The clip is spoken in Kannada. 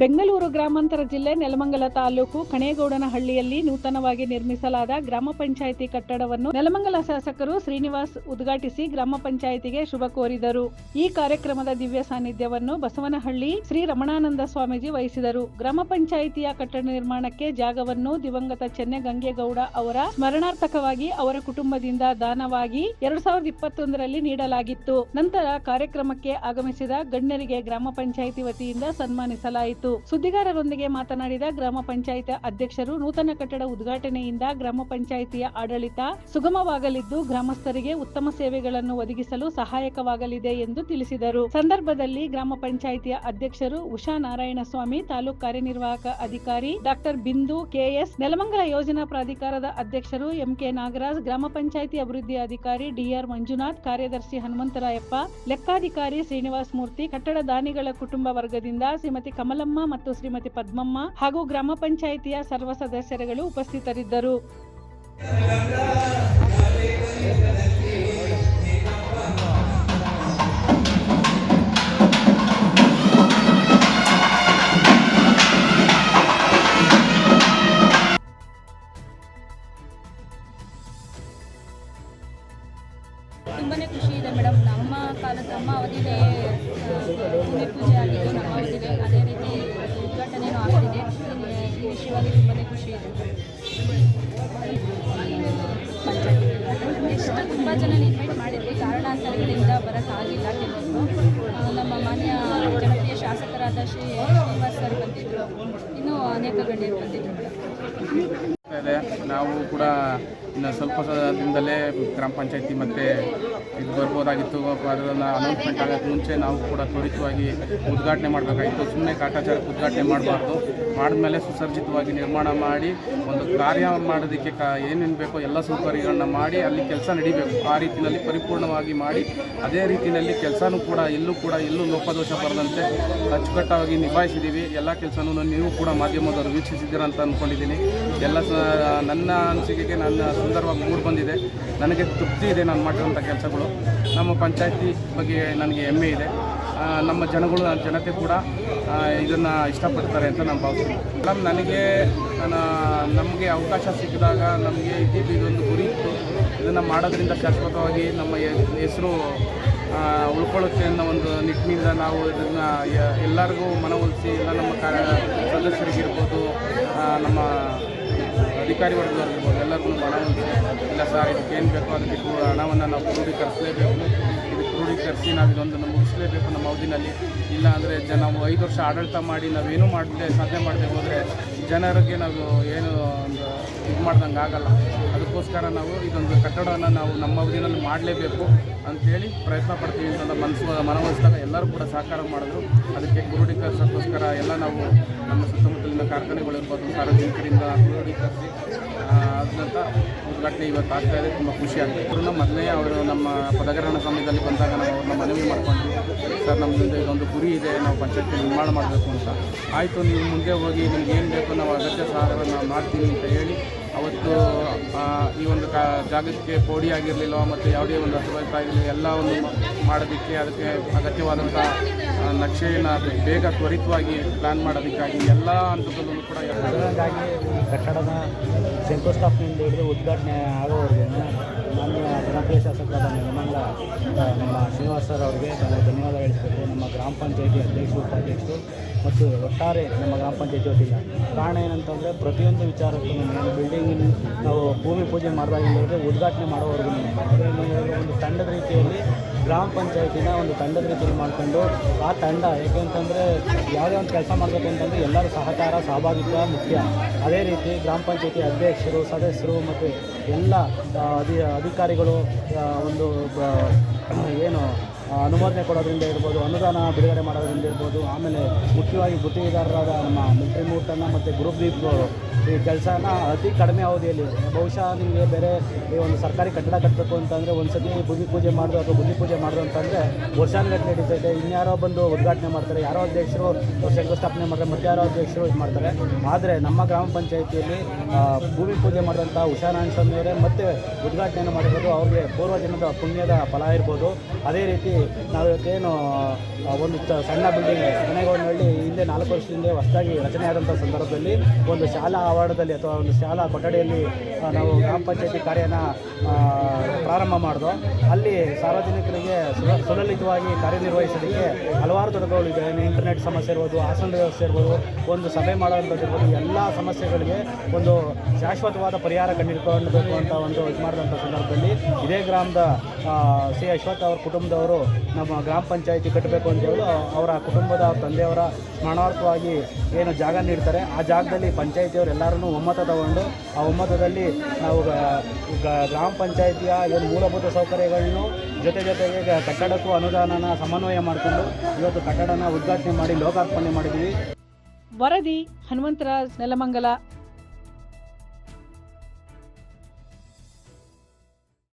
ಬೆಂಗಳೂರು ಗ್ರಾಮಾಂತರ ಜಿಲ್ಲೆ ನೆಲಮಂಗಲ ತಾಲೂಕು ಕಣೇಗೌಡನಹಳ್ಳಿಯಲ್ಲಿ ನೂತನವಾಗಿ ನಿರ್ಮಿಸಲಾದ ಗ್ರಾಮ ಪಂಚಾಯಿತಿ ಕಟ್ಟಡವನ್ನು ನೆಲಮಂಗಲ ಶಾಸಕರು ಶ್ರೀನಿವಾಸ್ ಉದ್ಘಾಟಿಸಿ ಗ್ರಾಮ ಪಂಚಾಯಿತಿಗೆ ಶುಭ ಕೋರಿದರು. ಈ ಕಾರ್ಯಕ್ರಮದ ದಿವ್ಯ ಸಾನ್ನಿಧ್ಯವನ್ನು ಬಸವನಹಳ್ಳಿ ಶ್ರೀ ರಮಣಾನಂದ ಸ್ವಾಮೀಜಿ ವಹಿಸಿದರು. ಗ್ರಾಮ ಪಂಚಾಯಿತಿಯ ಕಟ್ಟಡ ನಿರ್ಮಾಣಕ್ಕೆ ಜಾಗವನ್ನು ದಿವಂಗತ ಚೆನ್ನಗಂಗೇಗೌಡ ಅವರ ಸ್ಮರಣಾರ್ಥಕವಾಗಿ ಅವರ ಕುಟುಂಬದಿಂದ ದಾನವಾಗಿ 2021ರಲ್ಲಿ ನೀಡಲಾಗಿತ್ತು. ನಂತರ ಕಾರ್ಯಕ್ರಮಕ್ಕೆ ಆಗಮಿಸಿದ ಗಣ್ಯರಿಗೆ ಗ್ರಾಮ ಪಂಚಾಯಿತಿ ವತಿಯಿಂದ ಸನ್ಮಾನಿಸಲಾಯಿತು. ಸುದ್ದಿಗಾರರೊಂದಿಗೆ ಮಾತನಾಡಿದ ಗ್ರಾಮ ಪಂಚಾಯಿತಿ ಅಧ್ಯಕ್ಷರು, ನೂತನ ಕಟ್ಟಡ ಉದ್ಘಾಟನೆಯಿಂದ ಗ್ರಾಮ ಪಂಚಾಯಿತಿಯ ಆಡಳಿತ ಸುಗಮವಾಗಲಿದ್ದು ಗ್ರಾಮಸ್ಥರಿಗೆ ಉತ್ತಮ ಸೇವೆಗಳನ್ನು ಒದಗಿಸಲು ಸಹಾಯಕವಾಗಲಿದೆ ಎಂದು ತಿಳಿಸಿದರು. ಸಂದರ್ಭದಲ್ಲಿ ಗ್ರಾಮ ಪಂಚಾಯಿತಿಯ ಅಧ್ಯಕ್ಷರು ಉಷಾ ನಾರಾಯಣಸ್ವಾಮಿ, ತಾಲೂಕು ಕಾರ್ಯನಿರ್ವಾಹಕ ಅಧಿಕಾರಿ ಡಾಕ್ಟರ್ ಬಿಂದು ಕೆಎಸ್, ನೆಲಮಂಗಲ ಯೋಜನಾ ಪ್ರಾಧಿಕಾರದ ಅಧ್ಯಕ್ಷರು ಎಂಕೆ ನಾಗರಾಜ್, ಗ್ರಾಮ ಪಂಚಾಯಿತಿ ಅಭಿವೃದ್ಧಿ ಅಧಿಕಾರಿ ಡಿಆರ್ ಮಂಜುನಾಥ್, ಕಾರ್ಯದರ್ಶಿ ಹನುಮಂತರಾಯಪ್ಪ, ಲೆಕ್ಕಾಧಿಕಾರಿ ಶ್ರೀನಿವಾಸ ಮೂರ್ತಿ, ಕಟ್ಟಡ ದಾನಿಗಳ ಕುಟುಂಬ ವರ್ಗದಿಂದ ಶ್ರೀಮತಿ ಕಮಲಮ್ಮ ಮತ್ತು ಶ್ರೀಮತಿ ಪದ್ಮಮ್ಮ ಹಾಗೂ ಗ್ರಾಮ ಪಂಚಾಯಿತಿಯ ಸರ್ವ ಸದಸ್ಯರುಗಳು ಉಪಸ್ಥಿತರಿದ್ದರು. ತುಂಬಾನೇ ಖುಷಿ ಇದೆ ಮೇಡಮ್. ನಮ್ಮ ಅವಧಿಲೇ ಭೂಮಿ ಪೂಜೆ ಆಗಿದ್ದು, ನಮ್ಮ ಅವಧಿಲೇ ಅದೇ ರೀತಿ ಉದ್ಘಾಟನೆಯೂ ಆಗ್ತಿದೆ. ಈ ವಿಷಯವಾಗಿ ತುಂಬಾನೇ ಖುಷಿ ಇದೆ. ನೆಕ್ಸ್ಟ್ ತುಂಬ ಜನ ಇನ್ವೈಟ್ ಮಾಡಿದ್ವಿ, ಕಾರಣಾಂತರಗಳಿಂದ ಬರೋಕ್ಕಾಗಿಲ್ಲ ಕೆಲವರು. ನಮ್ಮ ಮಾನ್ಯ ಜನಪ್ರಿಯ ಶಾಸಕರಾದ ಶ್ರೀನಿವಾಸ್ ಸರ್ ಬಂದಿದ್ದರು, ಇನ್ನೂ ಅನೇಕ ಗಣ್ಯರು ಬಂದಿದ್ದರು ಮೇಡಮ್. ನಾವು ಕೂಡ ಇನ್ನು ಸ್ವಲ್ಪ ದಿನದಲ್ಲೇ ಗ್ರಾಮ ಪಂಚಾಯತಿ ಮತ್ತು ಇದು ಬರ್ಬೋದಾಗಿತ್ತು. ಅದನ್ನು ಅನೌನ್ಸ್ಮೆಂಟ್ ಆಗೋಕ್ಕೆ ಮುಂಚೆ ನಾವು ಕೂಡ ತ್ವರಿತವಾಗಿ ಉದ್ಘಾಟನೆ ಮಾಡಬೇಕಾಗಿತ್ತು. ಸುಮ್ಮನೆ ಕಾಟಾಚಾರಕ್ಕೆ ಉದ್ಘಾಟನೆ ಮಾಡಬಾರ್ದು. ಮಾಡಿದ್ಮೇಲೆ ಸುಸರ್ಜಿತವಾಗಿ ನಿರ್ಮಾಣ ಮಾಡಿ ಒಂದು ಕಾರ್ಯ ಮಾಡೋದಕ್ಕೆ ಏನೇನು ಬೇಕೋ ಎಲ್ಲ ಸೌಕರ್ಯಗಳನ್ನ ಮಾಡಿ ಅಲ್ಲಿ ಕೆಲಸ ನಡಿಬೇಕು. ಆ ರೀತಿಯಲ್ಲಿ ಪರಿಪೂರ್ಣವಾಗಿ ಮಾಡಿ ಅದೇ ರೀತಿಯಲ್ಲಿ ಕೆಲಸನೂ ಕೂಡ ಎಲ್ಲೂ ಲೋಪದೋಷ ಬರದಂತೆ ಅಚ್ಚುಕಟ್ಟಾಗಿ ನಿಭಾಯಿಸಿದ್ದೀವಿ. ಎಲ್ಲ ಕೆಲಸನೂ ನೀವು ಕೂಡ ಮಾಧ್ಯಮದವರು ವೀಕ್ಷಿಸಿದ್ದೀರ ಅಂತ ಅಂದ್ಕೊಂಡಿದ್ದೀನಿ. ಎಲ್ಲ ನನ್ನ ಅನಿಸಿಕೆಗೆ ನನ್ನ ಸುಂದರವಾಗಿ ಮೂಡಿ ಬಂದಿದೆ. ನನಗೆ ತೃಪ್ತಿ ಇದೆ ನಾನು ಮಾಡಿರೋಂಥ ಕೆಲಸಗಳು. ನಮ್ಮ ಪಂಚಾಯತಿ ಬಗ್ಗೆ ನನಗೆ ಹೆಮ್ಮೆ ಇದೆ. ನಮ್ಮ ಜನತೆ ಕೂಡ ಇದನ್ನು ಇಷ್ಟಪಡ್ತಾರೆ ಅಂತ ನಾನು ಭಾವಿಸ್ತೀನಿ. ಮೇಡಮ್, ನಮಗೆ ಅವಕಾಶ ಸಿಕ್ಕಿದಾಗ ನಮಗೆ ಇದೊಂದು ಗುರಿ ಇತ್ತು. ಇದನ್ನು ಮಾಡೋದ್ರಿಂದ ಶಾಶ್ವತವಾಗಿ ನಮ್ಮ ಹೆಸರು ಉಳ್ಕೊಳ್ಳುತ್ತೆ ಅನ್ನೋ ಒಂದು ನಿಟ್ಟಿನಿಂದ ನಾವು ಇದನ್ನು ಎಲ್ಲರಿಗೂ ಮನವೊಲಿಸಿ, ಎಲ್ಲ ನಮ್ಮ ಸದಸ್ಯರಿಗಿರ್ಬೋದು, ನಮ್ಮ ಅಧಿಕಾರಿ ವರ್ಗದವ್ರಿಗಿರ್ಬೋದು, ಎಲ್ಲರಿಗೂ ಮನವೊಲಿಸಿ, ಇಲ್ಲ ಸರ್ ಇದಕ್ಕೇನು ಬೇಕೋ ಅದಕ್ಕೆ ಹಣವನ್ನು ನಾವು ಕ್ರೋಢೀಕರಿಸಲೇಬೇಕು, ಇದಕ್ಕೆ ಕ್ರೋಢೀಕರಿಸಿ ನಾವು ಇದೊಂದನ್ನು ಮುಗಿಸಲೇಬೇಕು ನಮ್ಮ ಅವಧಿನಲ್ಲಿ. ಇಲ್ಲ ಅಂದರೆ ನಾವು 5 ವರ್ಷ ಆಡಳಿತ ಮಾಡಿ ನಾವೇನೂ ಸಾಧನೆ ಮಾಡದೆ ಹೋದರೆ ಜನರಿಗೆ ನಾವು ಏನು ಒಂದು ಇದು ಮಾಡ್ದಂಗೆ ಆಗಲ್ಲ. ಅದಕ್ಕೋಸ್ಕರ ನಾವು ಇದೊಂದು ಕಟ್ಟಡವನ್ನು ನಾವು ನಮ್ಮ ಅವಧಿನಲ್ಲಿ ಮಾಡಲೇಬೇಕು ಅಂಥೇಳಿ ಪ್ರಯತ್ನ ಪಡ್ತೀವಿ ಅಂತ ಮನವೊಲಿಸಿದಾಗ ಎಲ್ಲರೂ ಕೂಡ ಸಹಕಾರ ಮಾಡಿದ್ರು. ಅದಕ್ಕೆ ಕ್ರೋಢೀಕರಿಸೋಕ್ಕೋಸ್ಕರ ಎಲ್ಲ ನಾವು ನಮ್ಮ ಸುತ್ತಮುತ್ತಲಿನ ಕಾರ್ಖಾನೆಗಳಿರ್ಬೋದು, ಸಾರ್ವಜನಿಕರಿಂದ ಕ್ರೋಢೀಕರಿಸಿ ಅದಂತ ಉದ್ಘಾಟನೆ ಇವತ್ತು ಆಗ್ತಾಯಿದೆ. ತುಂಬ ಖುಷಿ ಆಗ್ತದೆ. ಮೊದಲೇ ಅವರು ನಮ್ಮ ಪದಗ್ರಹಣ ಸಮಯದಲ್ಲಿ ಬಂದಾಗ ನಾವು ಅವ್ರನ್ನ ಮನವಿ ಮಾಡ್ಕೊಂಡ್ವಿ, ಸರ್ ನಮ್ಮದು ಇದೊಂದು ಗುರಿ ಇದೆ, ನಾವು ಪಂಚಾಯತಿ ನಿರ್ಮಾಣ ಮಾಡಬೇಕು ಅಂತ. ಆಯಿತು, ನೀವು ಮುಂದೆ ಹೋಗಿ ನಿಮ್ಗೆ ಏನು ಬೇಕು ನಾವು ಅಗತ್ಯ ಸಹಾಯವನ್ನು ನಾವು ಮಾಡ್ತೀವಿ ಅಂತ ಹೇಳಿ ಅವತ್ತು ಈ ಒಂದು ಜಾಗಕ್ಕೆ ಪೋಡಿ ಆಗಿರಲಿಲ್ಲ ಮತ್ತು ಯಾವುದೇ ಒಂದು ಅಸಭ್ಯತೆ ಆಗಿರಲಿಲ್ಲ, ಎಲ್ಲ ಒಂದು ಮಾಡೋದಕ್ಕೆ ಅದಕ್ಕೆ ಅಗತ್ಯವಾದಂಥ ನಕ್ಷೆಯನ್ನು ಬೇಗ ತ್ವರಿತವಾಗಿ ಪ್ಲ್ಯಾನ್ ಮಾಡೋದಕ್ಕಾಗಿ ಎಲ್ಲ ಹಂತದಲ್ಲೂ ಕೂಡ ಹಾಗಾಗಿ ಕಟ್ಟಡದ ಶಂಕುಸ್ಥಾಪನೆಯಿಂದ ಹಿಡಿದು ಉದ್ಘಾಟನೆ ಆಗೋವರೆಗೂ ಮಾನ್ಯ ಜನಪ್ರಿಯ ಶಾಸಕರಾದ ನೆಲಮಂಗಲ ನಮ್ಮ ಶ್ರೀನಿವಾಸ್ ಸರ್ ಅವರಿಗೆ ನಾವು ಧನ್ಯವಾದ ಹೇಳಿಸಬೇಕು. ನಮ್ಮ ಗ್ರಾಮ ಪಂಚಾಯತಿ ಅಧ್ಯಕ್ಷರು, ಉಪಾಧ್ಯಕ್ಷರು ಮತ್ತು ಒಟ್ಟಾರೆ ನಮ್ಮ ಗ್ರಾಮ ಪಂಚಾಯತಿ ವತಿಯಿಂದ. ಕಾರಣ ಏನಂತಂದರೆ ಪ್ರತಿಯೊಂದು ವಿಚಾರಕ್ಕೂ ಬಿಲ್ಡಿಂಗ್ ನಾವು ಭೂಮಿ ಪೂಜೆ ಮಾಡಿದಾಗಿಂದ ಉದ್ಘಾಟನೆ ಮಾಡೋವರೆಗೂ ಒಂದು ತಂಡದ ರೀತಿಯಲ್ಲಿ ಗ್ರಾಮ ಪಂಚಾಯತಿನ ಒಂದು ತಂಡದ ರೀತಿಯಲ್ಲಿ ಮಾಡಿಕೊಂಡು ಆ ತಂಡ ಏಕೆಂತಂದರೆ ಯಾವುದೇ ಒಂದು ಕೆಲಸ ಮಾಡಬೇಕು ಅಂತಂದರೆ ಎಲ್ಲರ ಸಹಕಾರ ಸಹಭಾಗಿತ್ವ ಮುಖ್ಯ. ಅದೇ ರೀತಿ ಗ್ರಾಮ ಪಂಚಾಯತಿ ಅಧ್ಯಕ್ಷರು, ಸದಸ್ಯರು ಮತ್ತು ಎಲ್ಲ ಅಧಿಕಾರಿಗಳು ಒಂದು ಏನು ಅನುಮೋದನೆ ಕೊಡೋದ್ರಿಂದ ಇರ್ಬೋದು, ಅನುದಾನ ಬಿಡುಗಡೆ ಮಾಡೋದ್ರಿಂದ ಇರ್ಬೋದು, ಆಮೇಲೆ ಮುಖ್ಯವಾಗಿ ಗುತ್ತಿಗೆದಾರರಾದ ನಮ್ಮ ಮಿಲ್ಟ್ರಿ ಮೂಟನ್ನು ಮತ್ತು ಗ್ರೂಪ್ ದೀಪ್ ಈ ಕೆಲಸನ ಅತಿ ಕಡಿಮೆ ಅವಧಿಯಲ್ಲಿ, ಬಹುಶಃ ನಿಮಗೆ ಬೇರೆ ಈ ಒಂದು ಸರ್ಕಾರಿ ಕಟ್ಟಡ ಕಟ್ಟಬೇಕು ಅಂತಂದರೆ ಒಂದು ಸತಿ ಭೂಮಿ ಪೂಜೆ ಮಾಡಿದ್ರು ಅಥವಾ ಬುದ್ಧಿ ಪೂಜೆ ಮಾಡಿದ್ರು ಅಂತಂದರೆ ವರ್ಷಾನುಗಟ್ಟಲೆ ನಡೀತೈತೆ. ಇನ್ಯಾರೋ ಬಂದು ಉದ್ಘಾಟನೆ ಮಾಡ್ತಾರೆ, ಯಾರೋ ಅಧ್ಯಕ್ಷರು ಶಂಕುಸ್ಥಾಪನೆ ಮಾಡ್ತಾರೆ, ಮತ್ತು ಯಾರೋ ಅಧ್ಯಕ್ಷರು ಇದು ಮಾಡ್ತಾರೆ. ಆದರೆ ನಮ್ಮ ಗ್ರಾಮ ಪಂಚಾಯಿತಿಯಲ್ಲಿ ಭೂಮಿ ಪೂಜೆ ಮಾಡಿದಂಥ ಉಷಾ ನಾರಾಯಣಸ್ವಾಮಿಯವರೇ ಮತ್ತೆ ಉದ್ಘಾಟನೆಯನ್ನು ಮಾಡಿರ್ಬೋದು, ಅವ್ರಿಗೆ ಪೂರ್ವಜನ್ಮದ ಪುಣ್ಯದ ಫಲ ಇರ್ಬೋದು. ಅದೇ ರೀತಿ ನಾವಿವತ್ತೇನು ಒಂದು ಸಣ್ಣ ಬಿಲ್ಡಿಂಗ್ ಕಣೇಗೌಡನಹಳ್ಳಿ ಹಿಂದೆ 4 ವರ್ಷದ ಹಿಂದೆ ಹೊಸದಾಗಿ ರಚನೆ ಆದಂಥ ಸಂದರ್ಭದಲ್ಲಿ ಒಂದು ಶಾಲಾ ಆವರಣದಲ್ಲಿ ಅಥವಾ ಒಂದು ಶಾಲಾ ಕೊಠಡಿಯಲ್ಲಿ ನಾವು ಗ್ರಾಮ ಪಂಚಾಯತಿ ಕಾರ್ಯನ ಪ್ರಾರಂಭ ಮಾಡಿದೋ. ಅಲ್ಲಿ ಸಾರ್ವಜನಿಕರಿಗೆ ಸುಲಲಿತವಾಗಿ ಕಾರ್ಯನಿರ್ವಹಿಸೋದಕ್ಕೆ ಹಲವಾರು ತೊಡಕುಗಳಿದೆ. ಇಂಟರ್ನೆಟ್ ಸಮಸ್ಯೆ ಇರ್ಬೋದು, ಆಸನ ವ್ಯವಸ್ಥೆ ಇರ್ಬೋದು, ಒಂದು ಸಭೆ ಮಾಡೋವಂಥದ್ದಿರ್ಬೋದು, ಎಲ್ಲ ಸಮಸ್ಯೆಗಳಿಗೆ ಒಂದು ಶಾಶ್ವತವಾದ ಪರಿಹಾರ ಕಂಡುಹಿಡ್ಕೊಳ್ಬೇಕು ಅಂತ ಒಂದು ಇದು ಮಾಡಿದಂಥ ಸಂದರ್ಭದಲ್ಲಿ ಇದೇ ಗ್ರಾಮದ ಸಿ ಅಶ್ವಥ್ ಅವ್ರ ಕುಟುಂಬದವರು ನಮ್ಮ ಗ್ರಾಮ ಪಂಚಾಯತಿ ಕಟ್ಟಬೇಕು ಅಂತೇಳಿ ಅವರ ಕುಟುಂಬದ ಅವ್ರ ತಂದೆಯವರ ಸ್ಮರಣಾರ್ಥವಾಗಿ ಏನು ಜಾಗ ನೀಡ್ತಾರೆ, ಆ ಜಾಗದಲ್ಲಿ ಪಂಚಾಯತಿಯವರು ಎಲ್ಲರೂ ಒಮ್ಮತ ತಗೊಂಡು ಆ ಒಮ್ಮತದಲ್ಲಿ ನಾವು ಗ್ರಾಮ ಪಂಚಾಯತಿಯ ಏನು ಮೂಲಭೂತ ಸೌಕರ್ಯಗಳನ್ನು ಜೊತೆಗೆ ಕಟ್ಟಡಕ್ಕೂ ಅನುದಾನನ ಸಮನ್ವಯ ಮಾಡಿಕೊಂಡು ಇವತ್ತು ಕಟ್ಟಡನ ಉದ್ಘಾಟನೆ ಮಾಡಿ ಲೋಕಾರ್ಪಣೆ ಮಾಡಿದ್ದೀವಿ. ವರದಿ ಹನುಮಂತರಾಜ್, ನೆಲಮಂಗಲ.